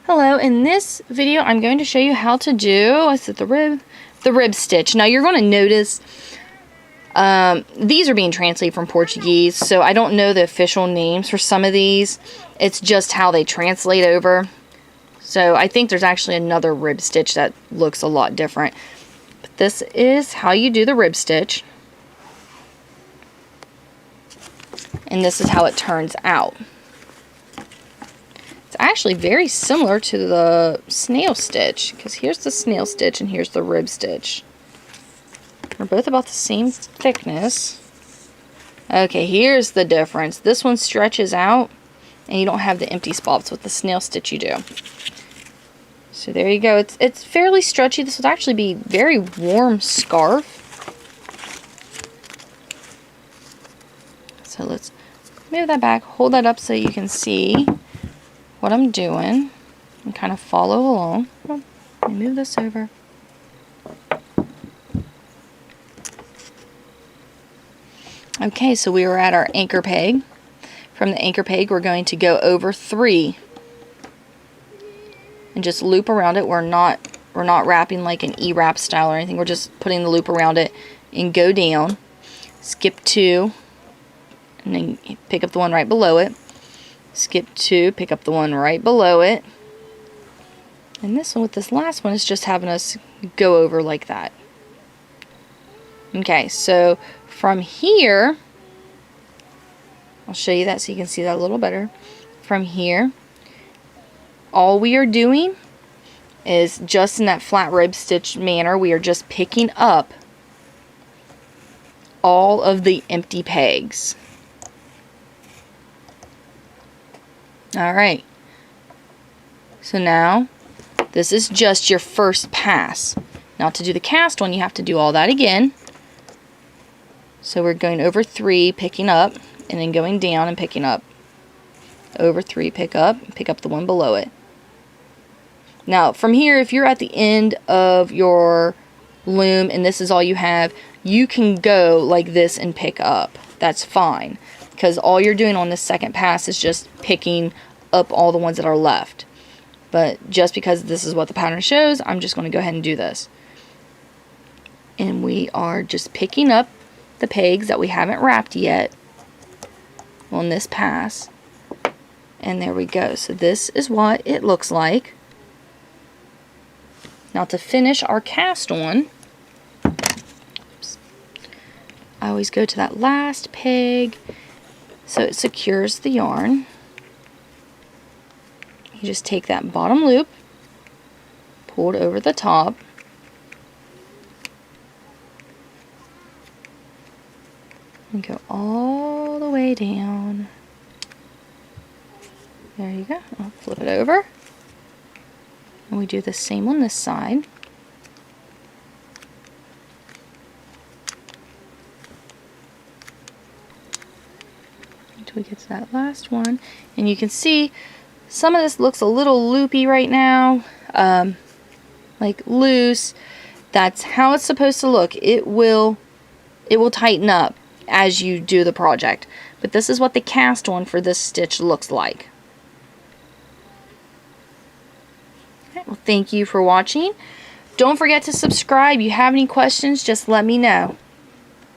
Hello, in this video I'm going to show you how to do, the rib stitch. Now you're going to notice these are being translated from Portuguese, so I don't know the official names for some of these. It's just how they translate over. So I think there's actually another rib stitch that looks a lot different. But this is how you do the rib stitch. And this is how it turns out. It's actually very similar to the snail stitch, because here's the snail stitch and here's the rib stitch. They're both about the same thickness. Okay, here's the difference. This one stretches out and you don't have the empty spots. With the snail stitch you do. So there you go. It's fairly stretchy. This would actually be very warm scarf. So let's move that back, hold that up so you can see what I'm doing and kind of follow along. Let me move this over. Okay, so we were at our anchor peg. From the anchor peg, we're going to go over 3 and just loop around it. We're not wrapping like an E-wrap style or anything. We're just putting the loop around it and go down. Skip 2, and then pick up the one right below it. Skip 2, pick up the one right below it. And this one, with this last one, is just having us go over like that. Okay, so from here, I'll show you that so you can see that a little better. From here, all we are doing is just in that flat rib stitch manner, we are just picking up all of the empty pegs. Alright, so now this is just your first pass. Now to do the cast one, you have to do all that again. So we're going over 3, picking up, and then going down and picking up. Over 3, pick up the one below it. Now from here, if you're at the end of your loom and this is all you have, you can go like this and pick up. That's fine, because all you're doing on this second pass is just picking up all the ones that are left. But just because this is what the pattern shows, I'm just going to go ahead and do this. And we are just picking up the pegs that we haven't wrapped yet on this pass. And there we go. So this is what it looks like. Now to finish our cast on, oops, I always go to that last peg so it secures the yarn. You just take that bottom loop, pull it over the top, and go all the way down. There you go. I'll flip it over. And we do the same on this side. Until we get to that last one. And you can see some of this looks a little loopy right now. Like loose. That's how it's supposed to look. It will tighten up as you do the project. But this is what the cast one for this stitch looks like. Well, thank you for watching. Don't forget to subscribe. If you have any questions, just let me know.